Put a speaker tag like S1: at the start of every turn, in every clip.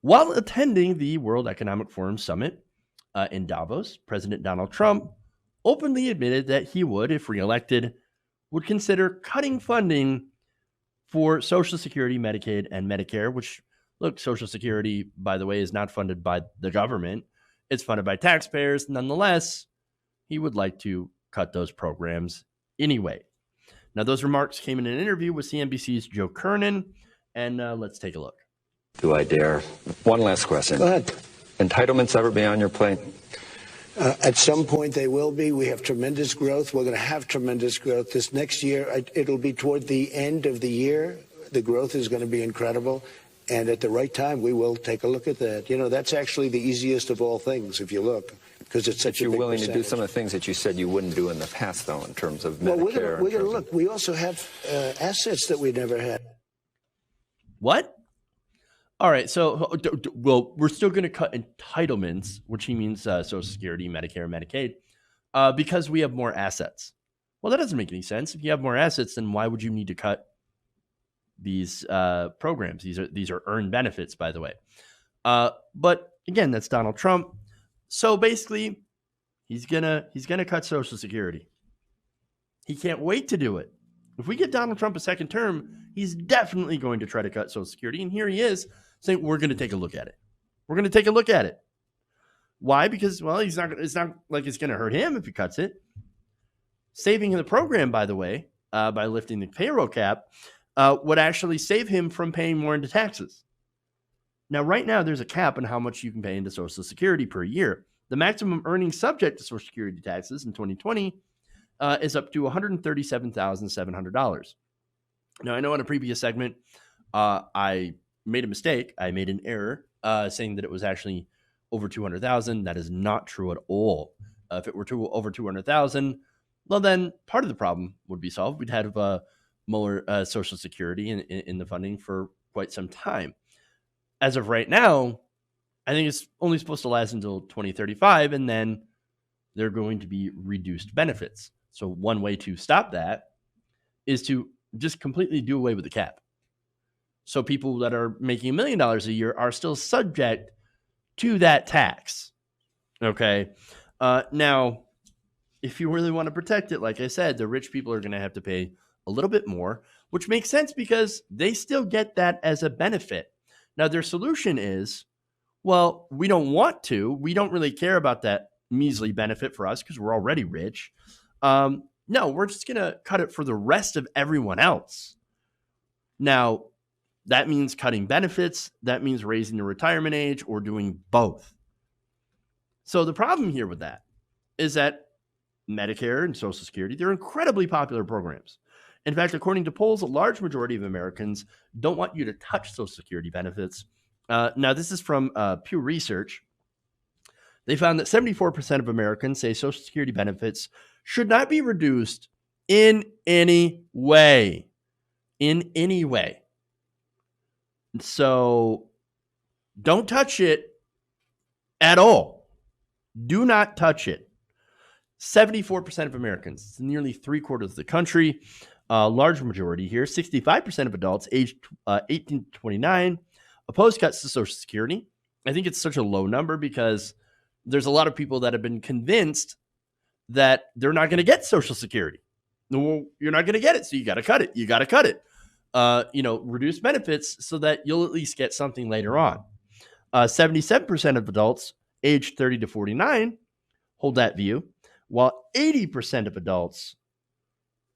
S1: While attending the World Economic Forum summit in Davos, President Donald Trump openly admitted that he would, if reelected, would consider cutting funding for Social Security, Medicaid, and Medicare, which, look, Social Security, by the way, is not funded by the government. It's funded by taxpayers. Nonetheless, he would like to cut those programs anyway. Now, those remarks came in an interview with CNBC's Joe Kernan, and let's take a look.
S2: Do I dare? One last question.
S3: Go ahead.
S2: Entitlements ever be on your plate?
S3: At some point they will be. We have tremendous growth. We're going to have tremendous growth this next year. It'll be toward the end of the year. The growth is going to be incredible. And at the right time, we will take a look at that. You know, that's actually the easiest of all things, if you look, because it's such a big
S2: You're willing
S3: percentage.
S2: to do some of the things that you said you wouldn't do in the past, though, in terms of Medicare.
S3: Well, we're going to look. We also have assets that we never had.
S1: What? All right, so, well, we're still going to cut entitlements, which he means Social Security, Medicare, Medicaid, because we have more assets. Well, that doesn't make any sense. If you have more assets, then why would you need to cut these programs? These are earned benefits, by the way. But again, that's Donald Trump. So basically, he's gonna cut Social Security. He can't wait to do it. If we get Donald Trump a second term, he's definitely going to try to cut Social Security. And here he is saying, we're going to take a look at it. We're going to take a look at it. Why? Because, well, it's not like it's going to hurt him if he cuts it. Saving the program, by the way, by lifting the payroll cap, would actually save him from paying more into taxes. Now, right now, there's a cap on how much you can pay into Social Security per year. The maximum earnings subject to Social Security taxes in 2020 is up to $137,700. Now, I know in a previous segment, I made a mistake. I made an error saying that it was actually over 200,000. That is not true at all. If it were over 200,000, well, then part of the problem would be solved. We'd have more Social Security in the funding for quite some time. As of right now, I think it's only supposed to last until 2035, and then there are going to be reduced benefits. So one way to stop that is to just completely do away with the cap. So people that are making $1 million a year are still subject to that tax. Okay. Now, if you really want to protect it, like I said, the rich people are going to have to pay a little bit more, which makes sense because they still get that as a benefit. Now, their solution is, well, we don't want to. We don't really care about that measly benefit for us because we're already rich. No, we're just going to cut it for the rest of everyone else. Now, that means cutting benefits. That means raising the retirement age or doing both. So the problem here with that is that Medicare and Social Security, they're incredibly popular programs. In fact, according to polls, a large majority of Americans don't want you to touch Social Security benefits. Now, this is from Pew Research. They found that 74% of Americans say Social Security benefits should not be reduced in any way. In any way. So don't touch it at all. Do not touch it. 74% of Americans, nearly 3/4 of the country, large majority here, 65% of adults aged 18 to 29 oppose cuts to Social Security. I think it's such a low number because there's a lot of people that have been convinced that they're not going to get Social Security. No, you're not going to get it, so you got to cut it. You got to cut it. Reduce benefits so that you'll at least get something later on. 77% of adults aged 30 to 49 hold that view, while 80% of adults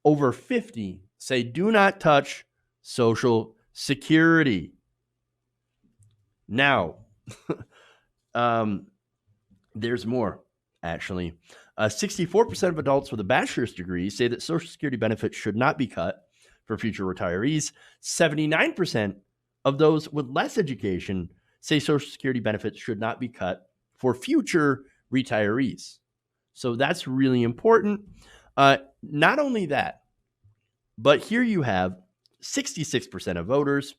S1: over 50 say do not touch Social Security. Now, there's more, actually. 64% of adults with a bachelor's degree say that Social Security benefits should not be cut for future retirees. 79% of those with less education say Social Security benefits should not be cut for future retirees. So that's really important. Not only that, but here you have 66% of voters,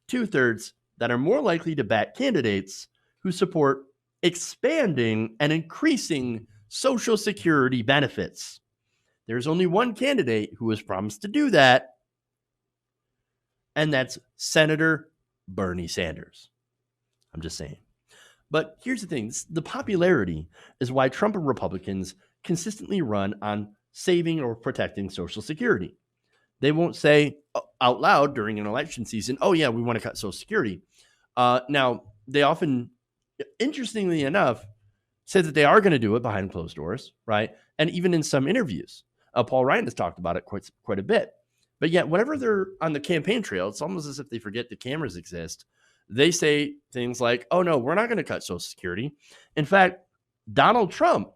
S1: 2/3 that are more likely to back candidates who support expanding and increasing Social Security benefits. There's only one candidate who has promised to do that, and that's Senator Bernie Sanders. I'm just saying. But here's the thing. The popularity is why Trump and Republicans consistently run on saving or protecting Social Security. They won't say out loud during an election season, oh, yeah, we want to cut Social Security. Now, they often, interestingly enough, say that they are going to do it behind closed doors, right? And even in some interviews, Paul Ryan has talked about it quite a bit. But yet, whenever they're on the campaign trail, it's almost as if they forget the cameras exist. They say things like, oh, no, we're not going to cut Social Security. In fact, Donald Trump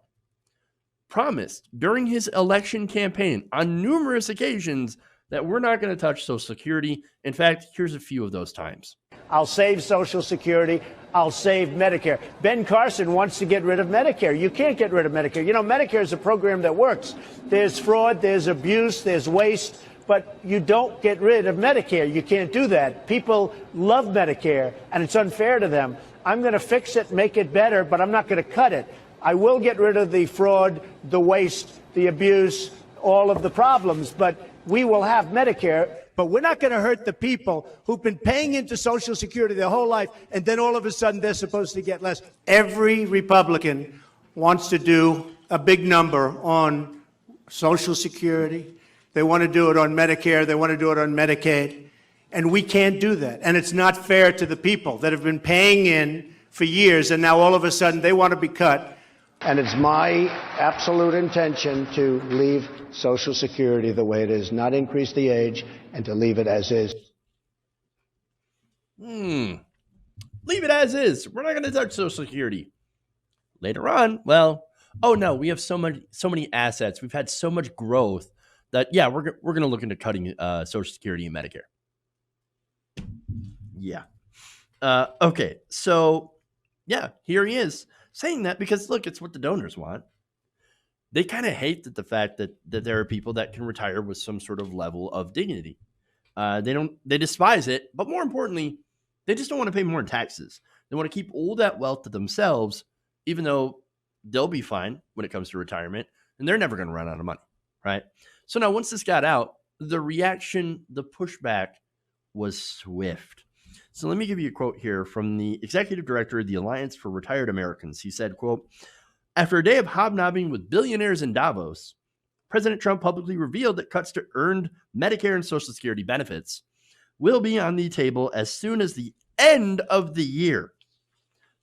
S1: promised during his election campaign on numerous occasions that we're not going to touch Social Security. In fact, here's a few of those times.
S4: I'll save Social Security. I'll save Medicare. Ben Carson wants to get rid of Medicare. You can't get rid of Medicare. You know, Medicare is a program that works. There's fraud, there's abuse, there's waste, but you don't get rid of Medicare. You can't do that. People love Medicare, and it's unfair to them. I'm going to fix it, make it better, but I'm not going to cut it. I will get rid of the fraud, the waste, the abuse, all of the problems, but we will have Medicare. But we're not going to hurt the people who've been paying into Social Security their whole life, and then all of a sudden they're supposed to get less. Every Republican wants to do a big number on Social Security. They want to do it on Medicare. They want to do it on Medicaid. And we can't do that. And it's not fair to the people that have been paying in for years, and now all of a sudden they want to be cut. And it's my absolute intention to leave Social Security the way it is, not increase the age, and to leave it as is.
S1: Leave it as is. We're not going to touch Social Security. Later on, well, oh no, we have so many assets. We've had so much growth that, yeah, we're going to look into cutting Social Security and Medicare. Yeah. Okay. So, yeah, here he is saying that because, look, it's what the donors want. They kind of hate the fact that there are people that can retire with some sort of level of dignity. They despise it, but more importantly, they just don't want to pay more in taxes. They want to keep all that wealth to themselves, even though they'll be fine when it comes to retirement, and they're never going to run out of money, right? So now once this got out, the reaction, the pushback was swift. So let me give you a quote here from the executive director of the Alliance for Retired Americans. He said, quote, "After a day of hobnobbing with billionaires in Davos, President Trump publicly revealed that cuts to earned Medicare and Social Security benefits will be on the table as soon as the end of the year.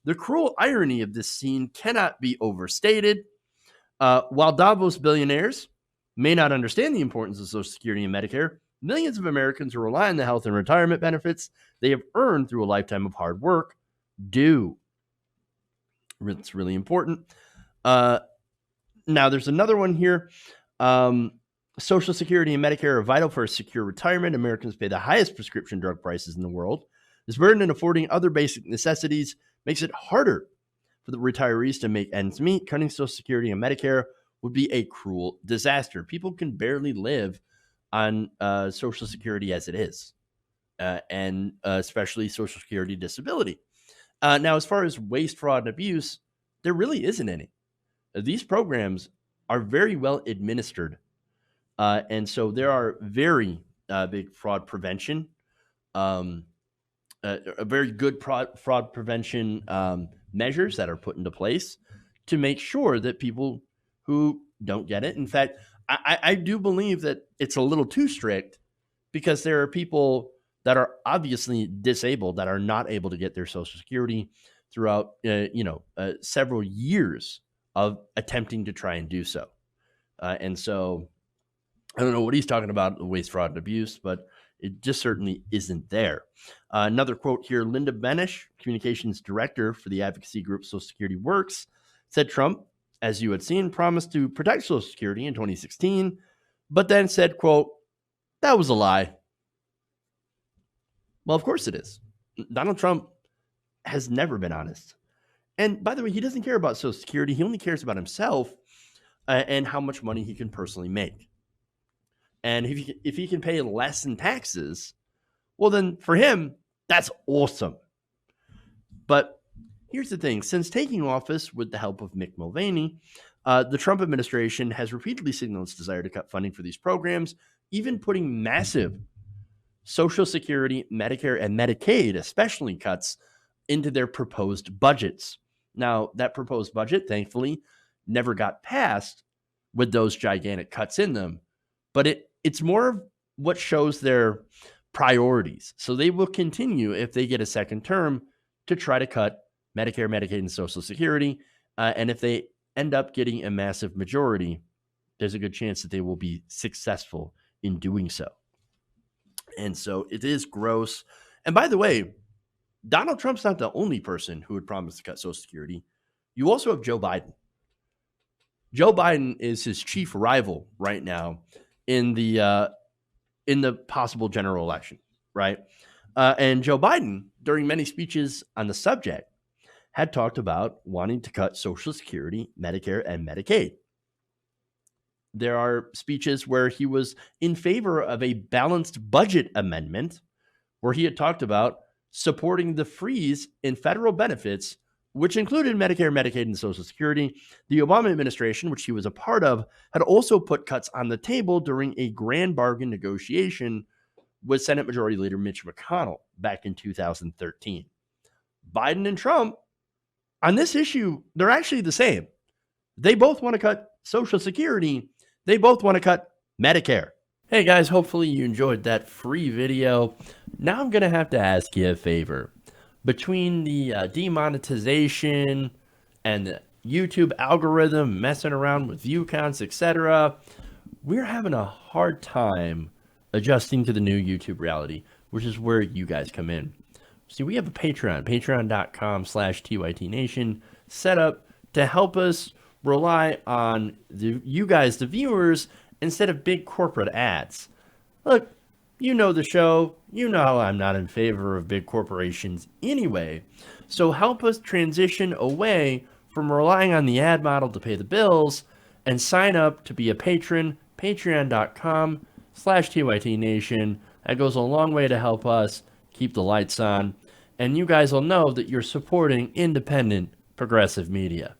S1: The cruel irony of this scene cannot be overstated. While Davos billionaires may not understand the importance of Social Security and Medicare, millions of Americans who rely on the health and retirement benefits they have earned through a lifetime of hard work do." It's really important. Now, there's another one here. Social Security and Medicare are vital for a secure retirement. Americans pay the highest prescription drug prices in the world. This burden in affording other basic necessities makes it harder for the retirees to make ends meet. Cutting Social Security and Medicare would be a cruel disaster. People can barely live on Social Security as it is, and especially Social Security disability. Now, as far as waste, fraud, and abuse, there really isn't any. These programs are very well administered, and so there are very big fraud prevention, a very good fraud prevention measures that are put into place to make sure that people who don't get it. In fact, I do believe that it's a little too strict because there are people that are obviously disabled that are not able to get their Social Security throughout, several years of attempting to try and do so. And so I don't know what he's talking about, waste, fraud, and abuse, but it just certainly isn't there. Another quote here, Linda Benish, communications director for the advocacy group Social Security Works, said Trump, as you had seen, promised to protect Social Security in 2016, but then said, quote, "That was a lie." Well, of course it is. Donald Trump has never been honest. And by the way, he doesn't care about Social Security. He only cares about himself and how much money he can personally make. And if he can pay less in taxes, well, then for him, that's awesome. But here's the thing. Since taking office with the help of Mick Mulvaney, the Trump administration has repeatedly signaled its desire to cut funding for these programs, even putting massive Social Security, Medicare, and Medicaid, especially cuts into their proposed budgets. Now, that proposed budget, thankfully, never got passed with those gigantic cuts in them, but it's more of what shows their priorities. So they will continue, if they get a second term, to try to cut Medicare, Medicaid, and Social Security. And if they end up getting a massive majority, there's a good chance that they will be successful in doing so. And so it is gross. And by the way, Donald Trump's not the only person who would promise to cut Social Security. You also have Joe Biden. Joe Biden is his chief rival right now in the possible general election, right? And Joe Biden, during many speeches on the subject, had talked about wanting to cut Social Security, Medicare, and Medicaid. There are speeches where he was in favor of a balanced budget amendment, where he had talked about supporting the freeze in federal benefits, which included Medicare, Medicaid, and Social Security. The Obama administration, which he was a part of, had also put cuts on the table during a grand bargain negotiation with Senate Majority Leader Mitch McConnell back in 2013. Biden and Trump, on this issue, they're actually the same. They both want to cut Social Security. They both want to cut Medicare. Hey guys, hopefully you enjoyed that free video. Now I'm going to have to ask you a favor. Between the demonetization and the YouTube algorithm messing around with view counts, etc., we're having a hard time adjusting to the new YouTube reality, which is where you guys come in. See, we have a Patreon, patreon.com/TYTNation, set up to help us rely on you guys, the viewers, instead of big corporate ads. Look, you know the show. You know I'm not in favor of big corporations anyway. So help us transition away from relying on the ad model to pay the bills and sign up to be a patron, patreon.com/TYTNation. That goes a long way to help us keep the lights on. And you guys will know that you're supporting independent progressive media.